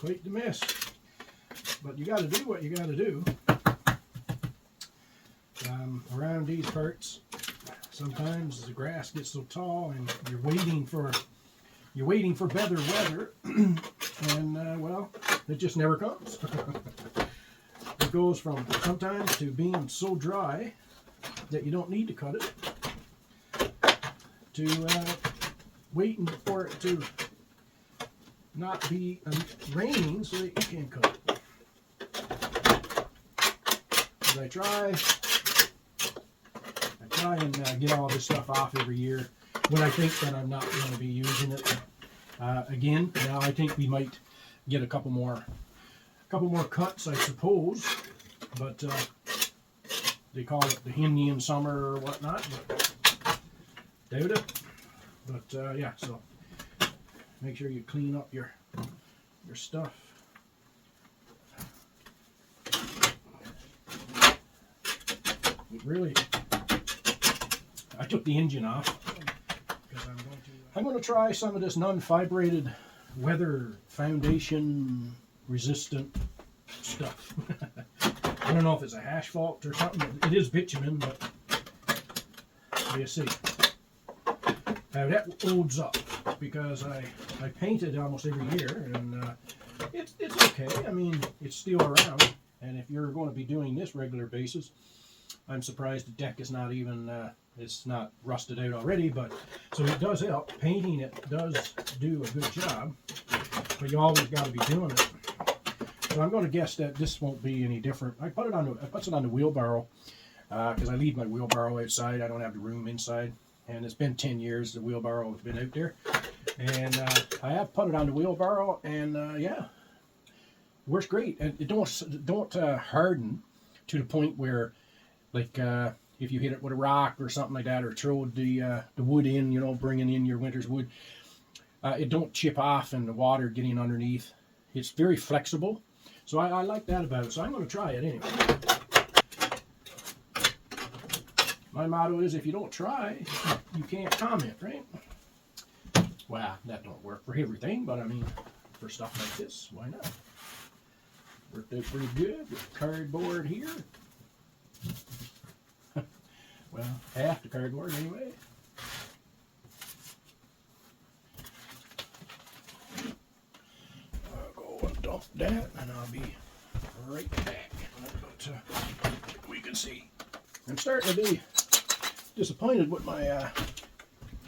quite the mess. But you got to do what you got to do. Around these parts, sometimes the grass gets so tall, and you're waiting for better weather, and well, it just never comes. It goes from sometimes to being so dry that you don't need to cut it, to waiting for it to not be raining so that you can cut it. As I try and get all this stuff off every year when I think that I'm not going to be using it. Again, now I think we might get a couple more cuts, I suppose, but they call it the Indian summer or whatnot, but doubt it. But yeah, so make sure you clean up your stuff. It really, I took the engine off because I'm going to try some of this non-fibrated weather foundation resistant stuff. I don't know if it's a asphalt or something. It is bitumen, but you see. Now that holds up because I paint it almost every year, and it's okay. I mean, it's still around, and if you're going to be doing this regular basis, I'm surprised the deck is not even it's not rusted out already. But so it does help. Painting it does do a good job, but you always got to be doing it. So I'm going to guess that this won't be any different. I put it on the wheelbarrow because I leave my wheelbarrow outside. I don't have the room inside, and it's been 10 years the wheelbarrow has been out there, and I have put it on the wheelbarrow, and yeah, works great. And it don't harden to the point where, like, if you hit it with a rock or something like that, or throw the wood in, you know, bringing in your winter's wood, it don't chip off and the water getting underneath. It's very flexible, so I like that about it. So I'm going to try it anyway. My motto is, if you don't try, you can't comment, right? Well, that don't work for everything, but I mean, for stuff like this, why not? Worked out pretty good with cardboard here. Well, half the cardboard anyway. I'll go and dump that, and I'll be right back. But we can see. I'm starting to be disappointed with my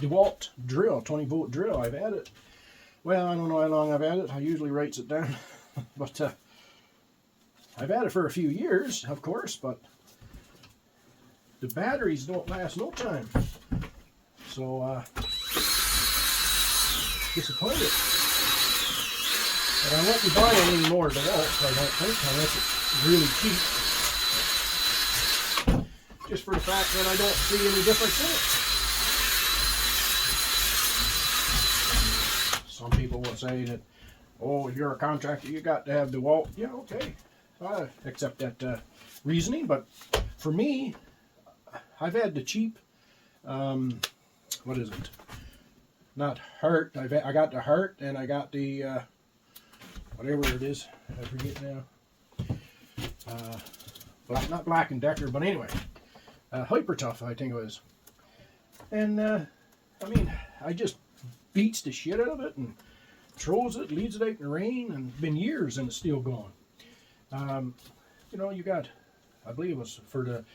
DeWalt drill, 20-volt drill. I've had it, well, I don't know how long I've had it. I usually writes it down. But I've had it for a few years, of course, but the batteries don't last no time. So, disappointed. And I won't be buying any more DeWalts, I don't think, unless it's really cheap. Just for the fact that I don't see any difference in it. Some people will say that, oh, if you're a contractor, you got to have DeWalt. Yeah, okay. I accept that reasoning, but for me, I've had the cheap, what is it? Not Hart. I got the Hart, and I got the, whatever it is. I forget now. Not Black & Decker, but anyway. Hyper Tough, I think it was. And, I mean, I just beats the shit out of it and throws it, leaves it out in the rain, and it's been years and it's still going. You know, you got, I believe it was for the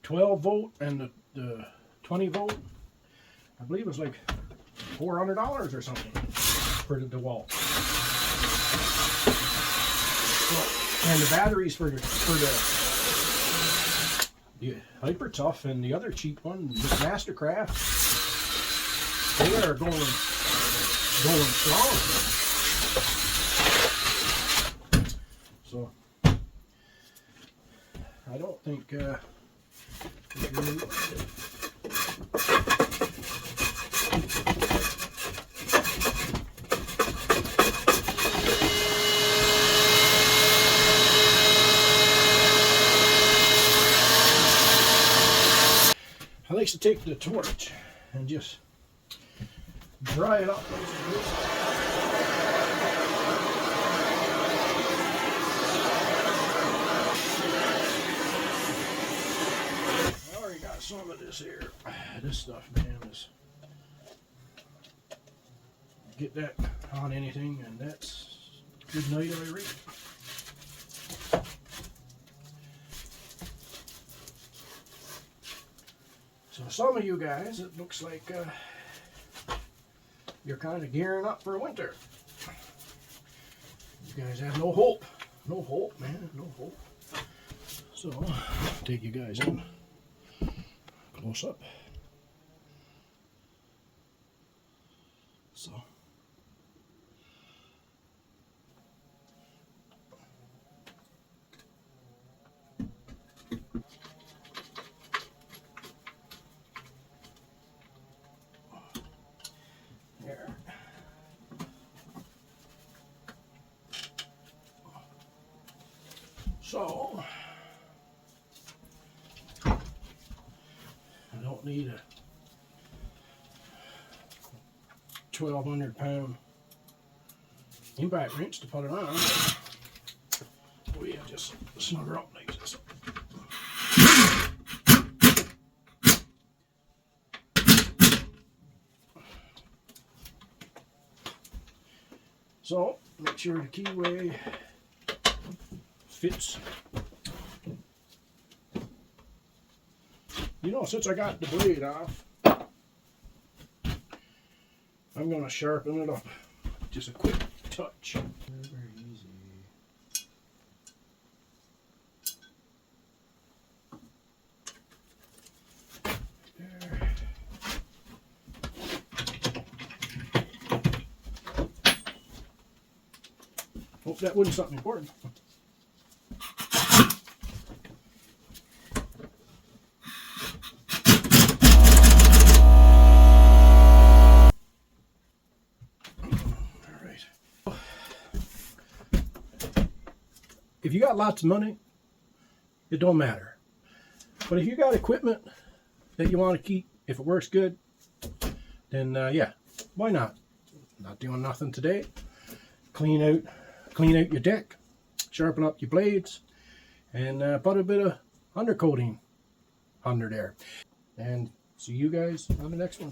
12 volt and the 20 volt, I believe it was like $400 or something for the DeWalt. So, and the batteries for the Hyper Tough and the other cheap one, the Mastercraft, they are going strong. So I don't think I like to take the torch and just dry it up. this here. This stuff, man, is get that on anything, and that's good night, I read. So some of you guys, it looks like you're kind of gearing up for winter. You guys have no hope. No hope, man. No hope. So, take you guys in close up. So. There. So, I don't need a 1,200-pound impact wrench to put it on. We have just snug her up like this. So, make sure the keyway fits. You know, since I got the blade off, I'm going to sharpen it up. Just a quick touch. Very easy. There. Hope that wasn't something important. If you got lots of money, it don't matter. But if you got equipment that you want to keep, if it works good, then yeah, why not? Not doing nothing today. Clean out your deck, sharpen up your blades, and put a bit of undercoating under there. And see you guys on the next one.